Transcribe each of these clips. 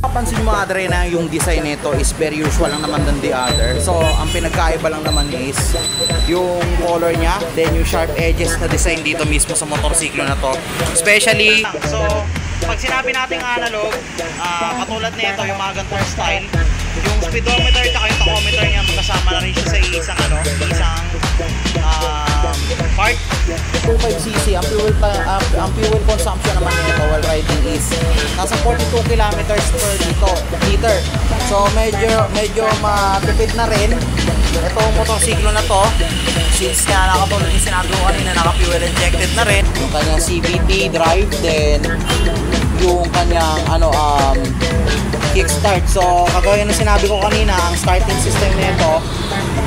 Papansin mo mga dre na yung design nito is very usual lang naman than the other. So ang pinagkaiba lang naman is yung color niya, then yung sharp edges na design dito mismo sa motorsiklo na to. Especially, so pag sinabi nating analog, katulad nito yung mga gantar style, yung speedometer at yung tachometer niya magkasama na rin siya sa isang part. 25cc ang fuel consumption naman nito while riding is nasa 42 kilometers per liter. So medyo matipid na rin itong motorsiklo na to, since nga nakatulad yung sinabi ko kanina, naka-fuel injected na rin yung kanyang CVT drive, then yung kanyang kickstart. So kagaya na sinabi ko kanina, ang starting system nito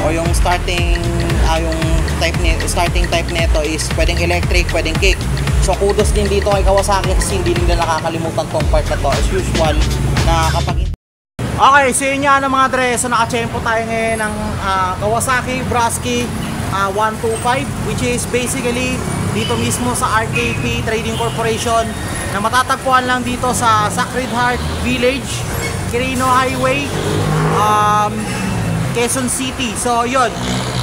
o yung starting type nito is pwedeng electric, pwedeng kick. So kudos din dito kay Kawasaki kasi hindi nila nakakalimutan tong part na to. As usual na kapag okay, so yun nga mga dre. So nakachempo tayo ngayon ng Kawasaki Brusky 125, which is basically dito mismo sa RKP Trading Corporation na matatagpuan lang dito sa Sacred Heart Village, Quirino Highway, Quezon City. So yun.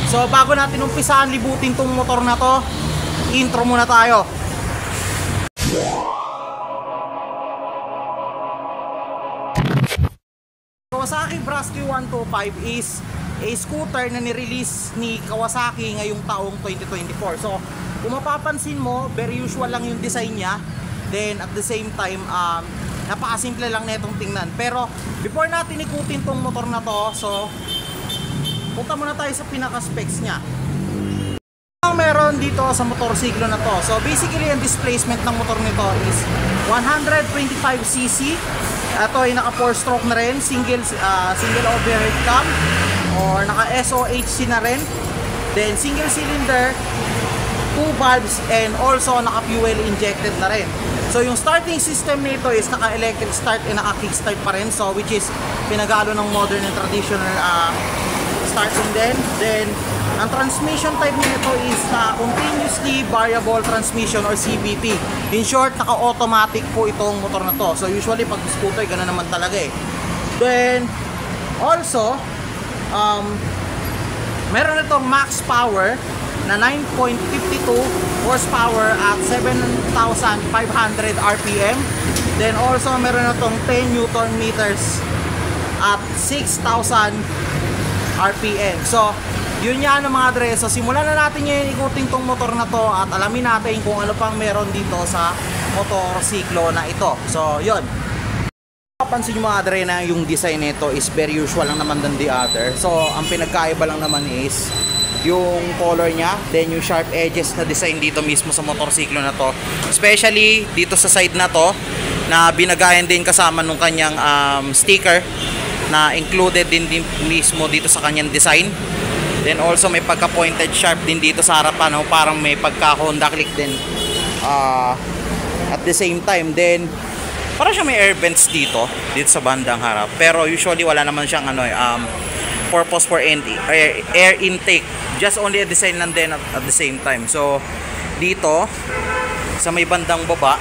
So bago natin umpisaan libutin tong motor na to, intro muna tayo. Kawasaki Brusky 125 is a scooter na ni-release ni Kawasaki ngayong taong 2024. So kung mapapansin mo, very usual lang yung design niya. Then at the same time, napakasimple lang na itong tingnan. Pero before natin ikutin tong motor na to, so punta muna tayo sa pinaka-specs niya. Ang meron dito sa motorsiklo na to, so basically ang displacement ng motor nito is 125cc. Ito ay naka 4-stroke na rin, single overhead cam or naka SOHC na rin. Then single cylinder, 2 valves, and also naka fuel injected na rin. So yung starting system nito is naka electric start and naka kickstart pa rin, so which is pinagalo ng modern and traditional starting din. Then ang transmission type nito is continuously variable transmission or CVT. In short, naka-automatic po itong motor na to. So usually pag scooter gano'n naman talaga eh. Then also meron itong max power na 9.52 horsepower at 7,500 RPM. Then also meron itong 10 Newton meters at 6,000 RPM. So yun yan mga dre. So simulan na natin ngayon ikutin tong motor na to at alamin natin kung ano pang meron dito sa motorsiklo na ito. So yun, papansin nyo mga dre na yung design nito is very usual lang naman than the other. So ang pinagkaiba lang naman is yung color nya, then yung sharp edges na design dito mismo sa motorsiklo na to, especially dito sa side na to na binagayan din kasama nung kanyang sticker na included din mismo dito sa kanyang design. Then also may pagka pointed sharp din dito sa harapan, no? Parang may pagka Honda click din at the same time. Then parang siya may air vents dito sa bandang harap, pero usually wala naman siyang purpose for air intake, just only a design lang din at the same time. So dito sa may bandang baba,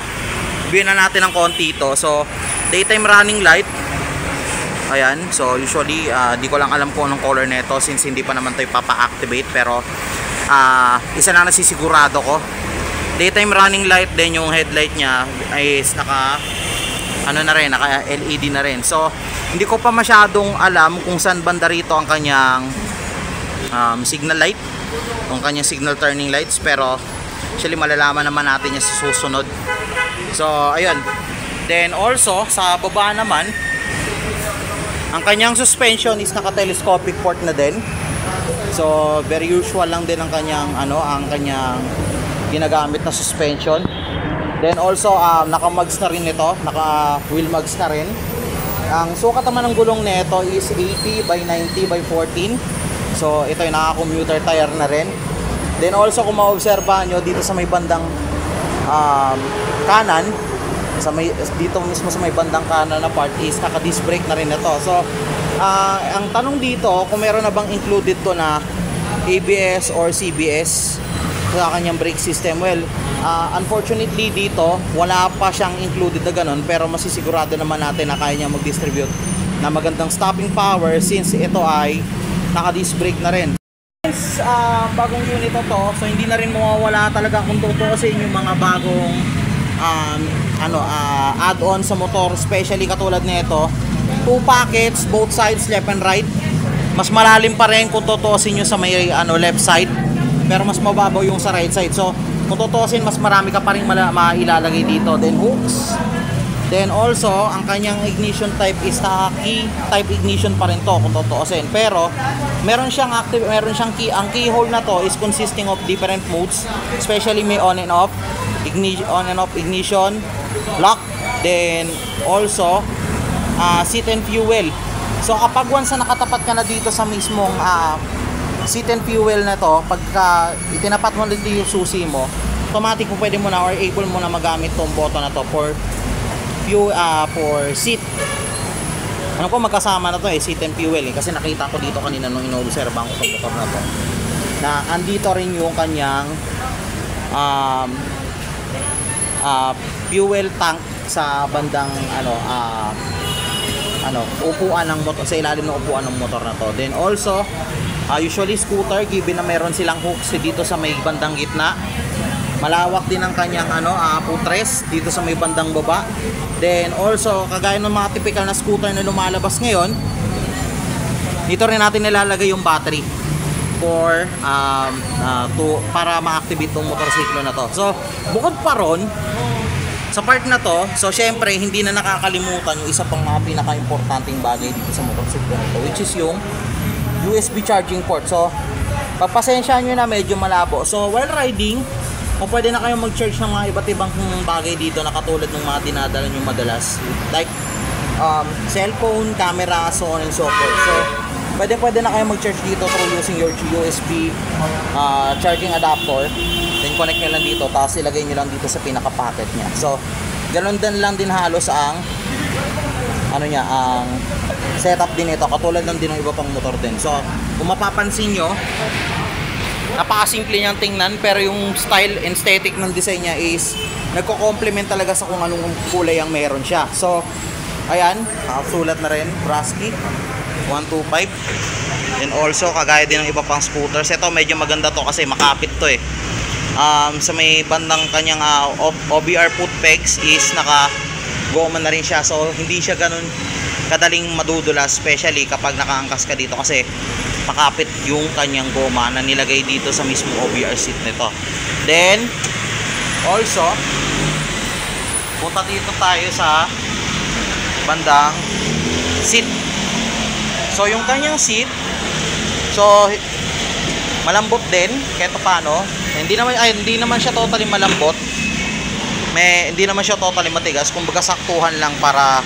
bigyan na natin ng konti ito. So daytime running light, ayan. So usually di ko lang alam kung anong color nito since hindi pa naman tayo papa-activate, pero isa lang nasisigurado ko, daytime running light. Then yung headlight nya is naka naka LED na rin. So hindi ko pa masyadong alam kung saan banda rito ang kanyang signal light, ang kanyang signal turning lights, pero actually malalaman naman natin yan sa susunod. So ayun. Then also sa baba naman, ang kanyang suspension is naka-telescopic port na din. So very usual lang din ang kanyang ang kanyang ginagamit na suspension. Then also naka-mugs na rin ito, naka-wheel mugs na rin. Ang sukat naman ng gulong nito is 80 by 90 by 14. So ito ay naka-commuter tire na rin. Then also kung maobserbahan nyo dito sa may bandang kanan, dito mismo sa may bandang kanan na part is naka-disc brake na rin ito. So ang tanong dito, kung meron na bang included to na ABS or CBS. sa kanyang brake system. Well, unfortunately dito wala pa siyang included na ganun, pero masisigurado naman natin na kaya niya mag-distribute na magandang stopping power since ito ay naka-disc brake na rin. Since bagong unit na to, so hindi na rin mawawala talaga kung tutuusin yung mga bagong add-on sa motor, especially katulad nito, 2 pockets both sides, left and right. Mas malalim pa rin kung tutuusin nyo sa may left side, pero mas mababaw yung sa right side. So kung tutuusin, mas marami ka pa rin mailalagay dito. Then hooks. Then also, ang kanyang ignition type is key type ignition pa rin to kung tutuusin. Pero meron siyang active, meron siyang key. Ang keyhole na to is consisting of different modes, especially may on and off ignition, lock, then also seat and fuel. So kapag once na nakatapat ka na dito sa mismong seat and fuel na to, pagka itinapat mo dito yung susi mo, automatic mo pwede mo na or able mo na magamit tong button na to for seat. Ano ko magkasama na to seat and fuel kasi nakita ko dito kanina nung inoobserbahan ko tong motor na to na andito rin yung kanyang fuel tank sa bandang upuan ng motor, sa ilalim ng upuan ng motor na to. Then also usually scooter, given na meron silang hooks dito sa may bandang gitna, malawak din ang kanyang footrest dito sa may bandang baba. Then also kagaya ng mga typical na scooter na lumalabas ngayon, dito rin natin nilalagay yung battery for para ma-activate tong motorsiklo na to. So bukod pa ron sa part na to, so syempre hindi na nakakalimutan yung isa pang mga pinaka-importanting bagay dito sa motorsiklo na to, which is yung USB charging port. So pagpasensyahan nyo na medyo malabo. So while riding, o pwede na kayong mag-charge ng mga iba't ibang bagay dito na katulad ng mga dinadala nyo madalas, like cellphone, camera, so on and so forth. So pwede na kayo mag-charge dito through using your USB charging adapter. Then connect nyo lang dito, tapos ilagay nyo lang dito sa pinaka-packet nya. So ganun din lang din halos ang ang setup din ito, katulad ng din ng iba pang motor din. So kung mapapansin nyo, napakasimple niyang tingnan, pero yung style and aesthetic ng design niya is nagko-complement talaga sa kung anong kulay ang meron siya. So ayan, sulat na rin, Brasky 125. And also kagaya din ng iba pang scooters, ito medyo maganda to kasi makapit to sa may bandang kanyang OBR foot pegs is naka goma na rin siya, so hindi siya ganun kadaling madudulas, especially kapag nakaangkas ka dito kasi makapit yung kanyang goma na nilagay dito sa mismong OBR seat nito. Then also punta dito tayo sa bandang seat. So yung kanyang seat, so malambot din kahit paano. Hindi naman siya totally malambot. Hindi naman siya totally matigas, kumbaga saktuhan lang para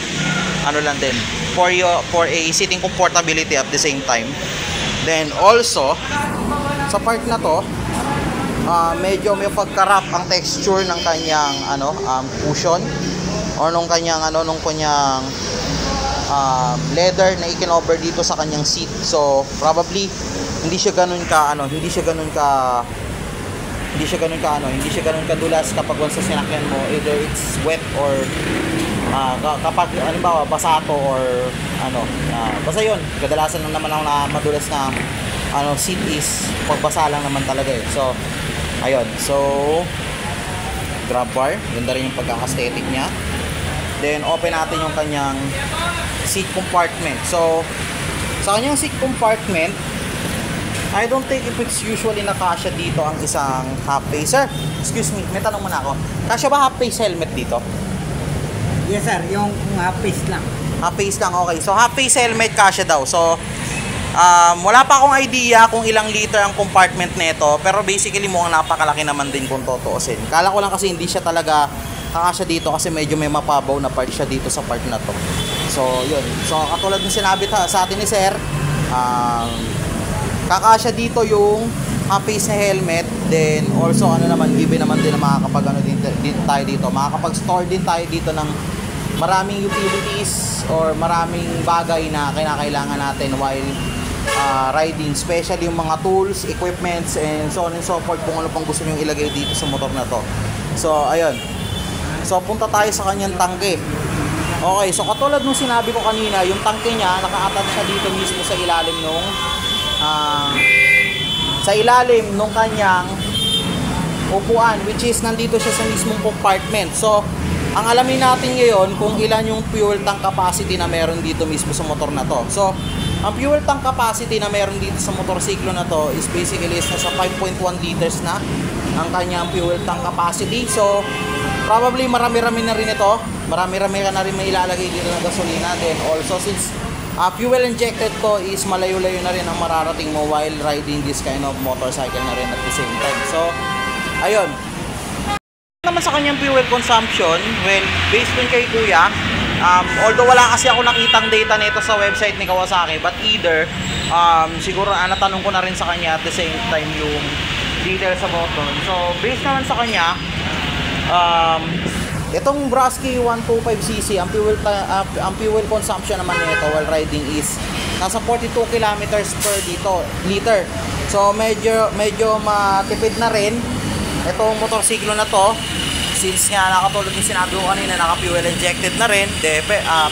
lang din for a sitting comfortability at the same time. Then also sa part na to, medyo may pagkarap ang texture ng kanyang cushion or nung kanyang leather na ikinover dito sa kanyang seat. So probably hindi siya ganun kadulas kapag once sa sinakyan mo, either it's wet or kapag halimbawa basa to or basta yun, kadalasan lang naman ako na madulas na seat is pagbasa lang naman talaga so ayun. So grab bar, ganda rin yung pagkaka-aesthetic nya. Then open natin yung kanyang seat compartment. So sa kanyang seat compartment, I don't think if it's usually nakasya dito ang isang half face. Sir, excuse me, may tanong muna ako. Kasya ba half face helmet dito? Yes sir, yung half face lang. Half face lang, okay. So half face helmet kasya daw. So wala pa akong idea kung ilang liter ang compartment nito, pero basically mukhang napakalaki naman din kung tutuusin. Kala ko lang kasi hindi siya talaga kakasya dito kasi medyo may mapabaw na part siya dito sa part na to. So yun. So katulad ng sinabi sa atin ni sir, kakasya dito yung half-face na helmet. Then also given naman din na makakapag din tayo dito, makakapag-store din tayo dito ng maraming utilities or maraming bagay na kinakailangan natin while riding, especially yung mga tools, equipments, and so on and so forth, kung ano pang gusto nyo ilagay dito sa motor na to. So ayun, so punta tayo sa kanyang tangke. Okay, so katulad nung sinabi ko kanina, yung tangke niya naka-attach siya dito mismo sa ilalim nung kanyang upuan, which is nandito siya sa mismong compartment. So ang alamin natin ngayon kung ilan yung fuel tank capacity na meron dito mismo sa motor na to. So ang fuel tank capacity na meron dito sa motorsiklo na to is basically nasa 5.1 liters na ang kanyang fuel tank capacity. So probably marami-rami na rin ito. Marami-rami ka na rin may ilalagay dito ng gasolina. Then also since fuel injected to is malayo-layo na rin ang mararating mo while riding this kind of motorcycle na rin at the same time. So ayun. Naman sa kanyang fuel consumption, well, based dun kay Kuya, although wala kasi ako nakitang data nito sa website ni Kawasaki, but either siguro natanong ko na rin sa kanya at the same time yung details about doon. So based naman sa kanya, itong Brasky 125cc, ang fuel consumption naman nito while riding is nasa 42 kilometers per liter. So medyo matipid na rin itong motorsiklo na to, since nga nakatulad ng sinabi ko kanina, naka-fuel injected na rin,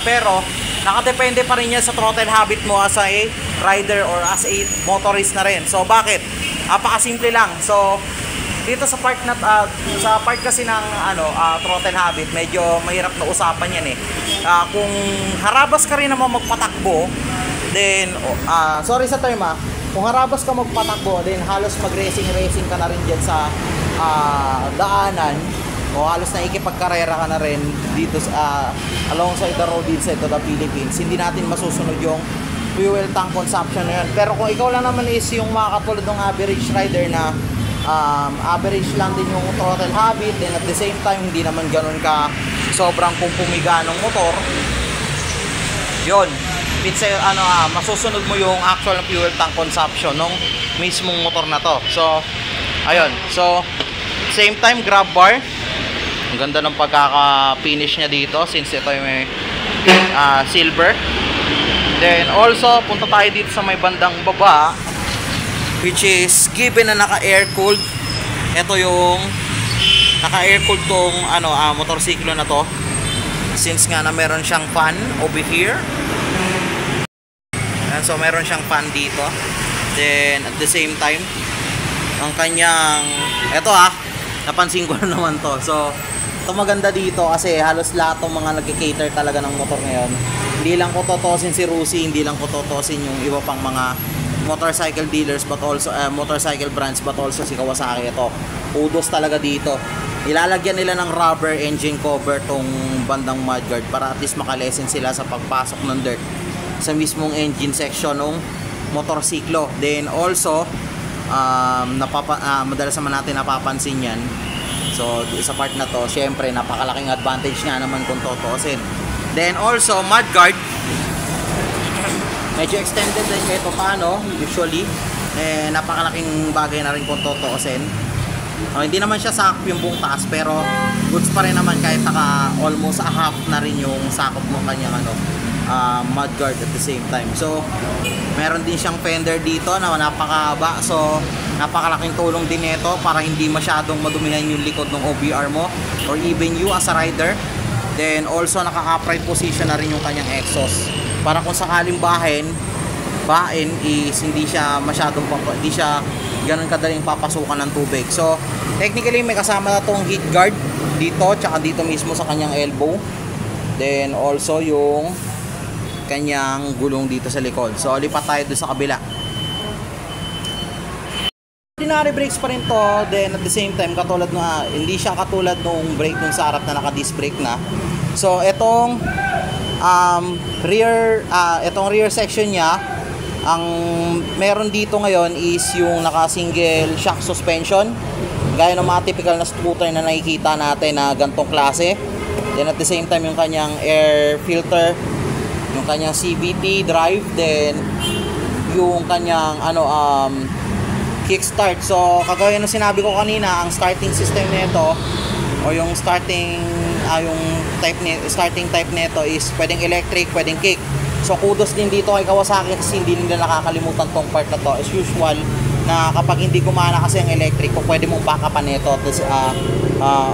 pero nakadepende pa rin yan sa throttle habit mo as a rider or as a motorist na rin. So bakit? Apakasimple lang. So dito sa part kasi ng throttle habit, medyo mahirap na usapan yan eh. Kung harabas ka rin naman magpatakbo, then sorry sa term, kung harabas ka magpatakbo, then halos mag-racing ka na rin dyan sa daanan, o halos na ikipagkarera ka na rin dito alongside the road inside to the Philippines. Hindi natin masusunod yung fuel tank consumption na yun. Pero kung ikaw lang naman is yung mga katulad ng average rider na average lang din yung throttle habit, then at the same time hindi naman ganun ka sobrang pumiga ng motor, yun, masusunod mo yung actual fuel tank consumption ng mismong motor na to. So ayun, so same time grab bar, ang ganda ng pagkaka-finish niya dito since ito ay may silver. Then also punta tayo dito sa may bandang baba, which is given na naka-air cooled. Ito yung naka-air cooled tong motorsiklo na to, since nga na meron siyang fan over here. And so meron siyang fan dito. Then at the same time, ang kanyang napansin ko na naman to. So ito maganda dito kasi halos lahat ng mga nag-cater talaga ng motor ngayon. Hindi lang ko totosin si Rusi, hindi lang ko totosin yung iba pang mga motorcycle dealers, but also motorcycle brands, but also si Kawasaki. Ito kudos talaga dito. Ilalagyan nila ng rubber engine cover tong bandang mudguard para at least makalesen sila sa pagpasok ng dirt sa mismong engine section ng motorsiklo. Then also madalas naman natin napapansin yan. So sa part na to, syempre napakalaking advantage nga naman kung totoosin. Then also mudguard, medyo extended din kahit paano usually, napakalaking bagay na rin kung totoosin. Hindi naman siya sakop yung buong taas, pero goods pa rin naman kahit almost a half na rin yung sakop ng kanyang mudguard at the same time. So meron din siyang fender dito na napakahaba, so napakalaking tulong din ito para hindi masyadong madumihan yung likod ng OBR mo or even you as a rider. Then also naka-upright position na rin yung kanyang exhaust para kung sakaling bain is hindi siya masyadong hindi siya ganun kadaling papasukan ng tubig. So technically may kasama na tong heat guard dito, tsaka dito mismo sa kanyang elbow. Then also yung kanyang gulong dito sa likod. So lipat tayo doon sa kabila. Ordinary brakes pa rin to. Then at the same time, katulad na hindi siya katulad nung brake nung sa harap na naka disc brake na. So itong rear section niya, ang meron dito ngayon is yung naka single shock suspension, gaya ng mga typical na scooter na nakikita natin na gantong klase. Then at the same time yung kanyang air filter, yung kanyang CVT drive, then yung kanyang kickstart. So kagaya ng sinabi ko kanina, ang starting system nito o yung starting type nito is pwedeng electric, pwedeng kick. So kudos din dito kay Kawasaki kasi hindi nila nakakalimutan tong part na to. As usual, na kapag hindi gumana kasi ang electric, pwede mong backupan nito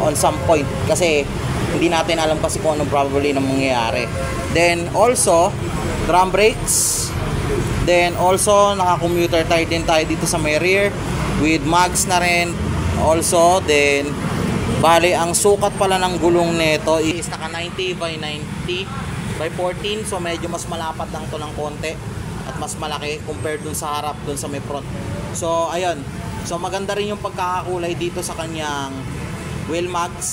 on some point kasi hindi natin alam kasi kung anong probably na mangyayari. Then also drum brakes, then also naka-commuter tire din tayo dito sa may rear with mags na rin also. Then bali ang sukat pala ng gulong nito is naka 90 by 90 by 14, so medyo mas malapad lang to ng konti at mas malaki compared dun sa harap, dun sa may front. So ayun, so maganda rin yung pagkakakulay dito sa kanyang wheel mags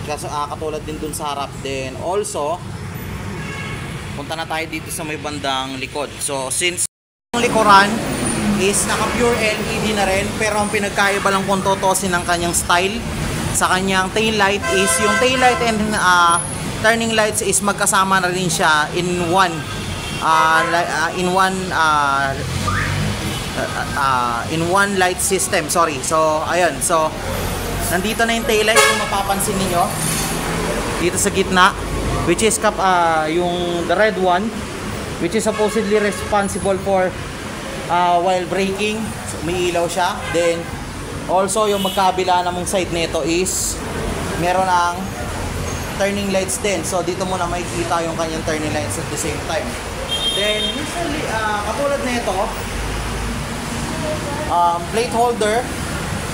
kasi katulad din dun sa harap. Then also punta na tayo dito sa may bandang likod. So since ang likuran is naka pure LED na rin, pero ang pinagkaiba lang kung totosin ng kanyang style sa kanyang tail light is yung tail light and turning lights is magkasama na rin siya in one light system. Sorry. So ayun, so nandito na yung tail light kung mapapansin niyo dito sa gitna, which is yung the red one, which is supposedly responsible for while braking. So, may ilaw siya. Then also yung magkabila namang side nito is meron ng turning lights din. So dito muna makikita yung kanyang turning lights at the same time. Then usually katulad nito, plate holder,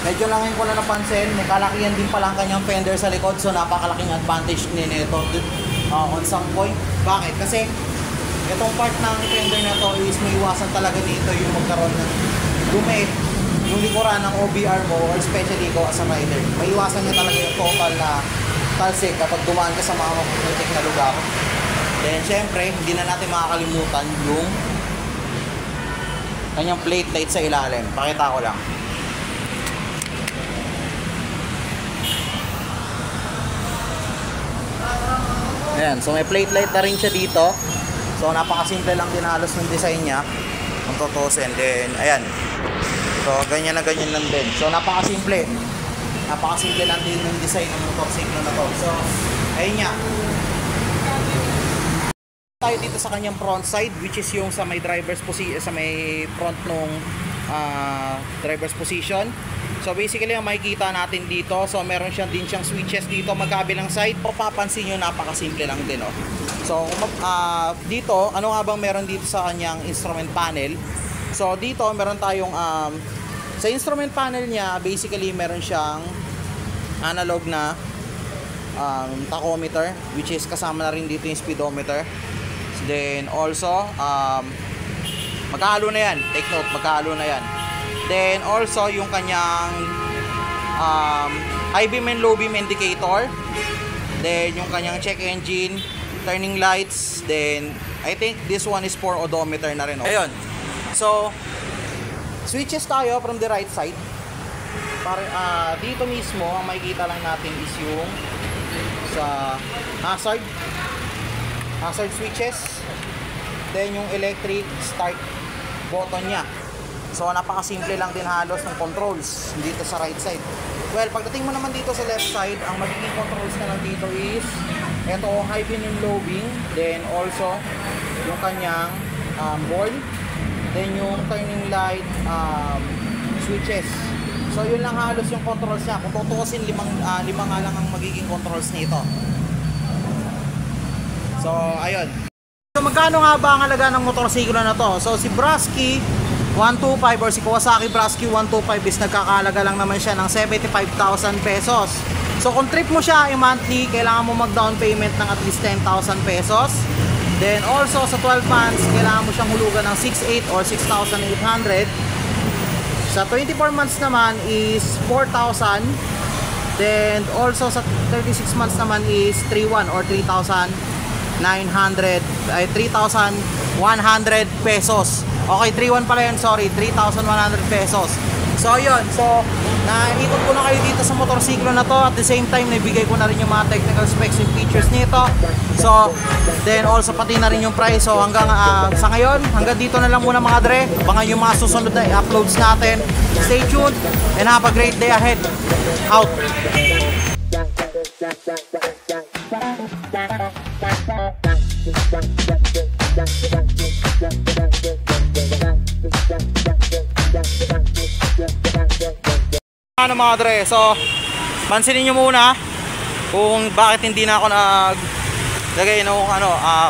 medyo lang ko na napansin, may kalakihan din pala ang kanyang fender sa likod, so napakalaking advantage nito on some point. Bakit? Kasi itong part ng fender na to is may iwasan talaga dito yung magkaroon ng dumi yung likuran ng OBR mo, or especially ko as a rider. May iwasan niya talaga yung total na talsik kapag dumaan ka sa mga mapuputik na lugar. Then syempre, hindi na natin makakalimutan yung kanyang plate light sa ilalim. Pakita ko lang. Ayan, so may plate light na rin siya dito. So napakasimple lang din halos ng design niya kung tutusin. Then ayan, so ganyan na ganyan lang din. So napakasimple lang din ng design ng motorsiklo na to. So ayun niya. Tayo dito sa kanyang front side, which is yung sa may driver's position, sa may front nung driver's position. So basically ang makikita natin dito, so meron din siyang switches dito magkabilang side. Papapansin nyo, napakasimple lang din, oh. So dito, ano nga bang meron dito sa kanyang instrument panel? So dito meron tayong sa instrument panel niya, basically meron siyang analog na tachometer, which is kasama na rin dito yung speedometer. Then also magkahalo na yan, take note, magkahalo na yan. Then also yung kanyang high beam and low beam indicator. Then yung kanyang check engine, turning lights. Then I think this one is for odometer na rin, oh. Ayun. So switches tayo from the right side. Para dito mismo ang makikita lang natin is yung sa hazard switches. Then yung electric start button niya. So napakasimple lang din halos ng controls dito sa right side. Well, pagdating mo naman dito sa left side, ang magiging controls na lang dito is ito, high beam and low beam. Then also yung kanyang ball. Then yung turning light switches. So yun lang halos yung controls niya. Kung tutuusin, lima nga lang ang magiging controls nito. So ayun. So magkano nga ba ang halaga ng motorsiklo na to? So si Brasky 125 or si Kawasaki Brasky 125 is nagkakahalaga lang naman siya ng 75,000 pesos. So kung trip mo siya monthly, kailangan mo mag down payment ng at least 10,000 pesos. Then also sa 12 months, kailangan mo siyang hulugan ng 6,800 or 6,800. Sa 24 months naman is 4,000. Then also sa 36 months naman is 3,100 or 3,100 pesos. Okay, 3,100 pala yun, sorry, 3,100 pesos. So yun, so naikot ko na kayo dito sa motorsiklo na to. At the same time, nabigay ko na rin yung mga technical specs and features nito. So then also pati na rin yung price. So hanggang sa ngayon, hanggang dito na lang muna mga dre. Abangan yung mga susunod na uploads natin. Stay tuned and have a great day ahead. Out. Ano mga dre, so pansinin nyo muna kung bakit hindi na ako naglagay ng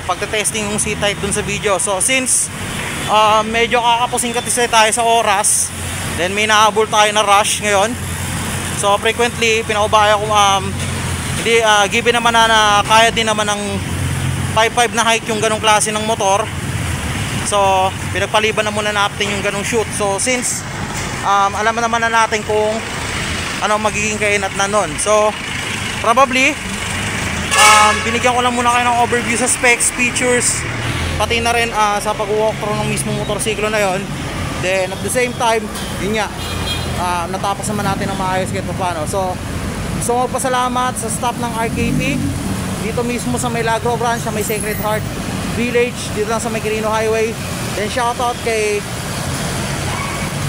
pagte-testing ng C-type dun sa video. So since medyo kakapusing katisay tayo sa oras, then may naabol tayo na rush ngayon. So frequently pinaubaya ko hindi given naman na kaya din naman ng 5.5 na hike yung ganong klase ng motor. So pinagpaliban na muna natin yung ganong shoot. So since alam naman na natin kung ano magiging kainat na nun. So probably binigyan ko lang muna kayo ng overview sa specs, features, pati na rin sa pag-walkthrough ng mismong motorsiklo na yon. Then at the same time, yun nga, natapos naman natin ng maayos kahit paano. So gusto ko magpasalamat sa staff ng RKP dito mismo sa may Lagro branch, sa may Sacred Heart Village, dito lang sa may Quirino Highway. Then shoutout kay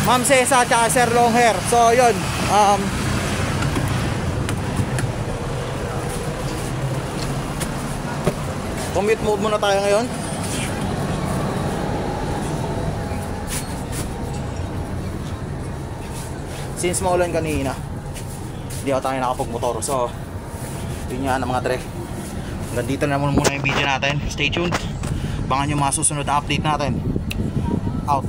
Ma'am Cesa at Sir Longhair. So yun, commute mode muna tayo ngayon. Since maulan kanina, hindi ako tayo nakapagmotor. So yun nga mga dre, hanggang dito na muna yung video natin. Stay tuned, abangan yung mga susunod na update natin. Out.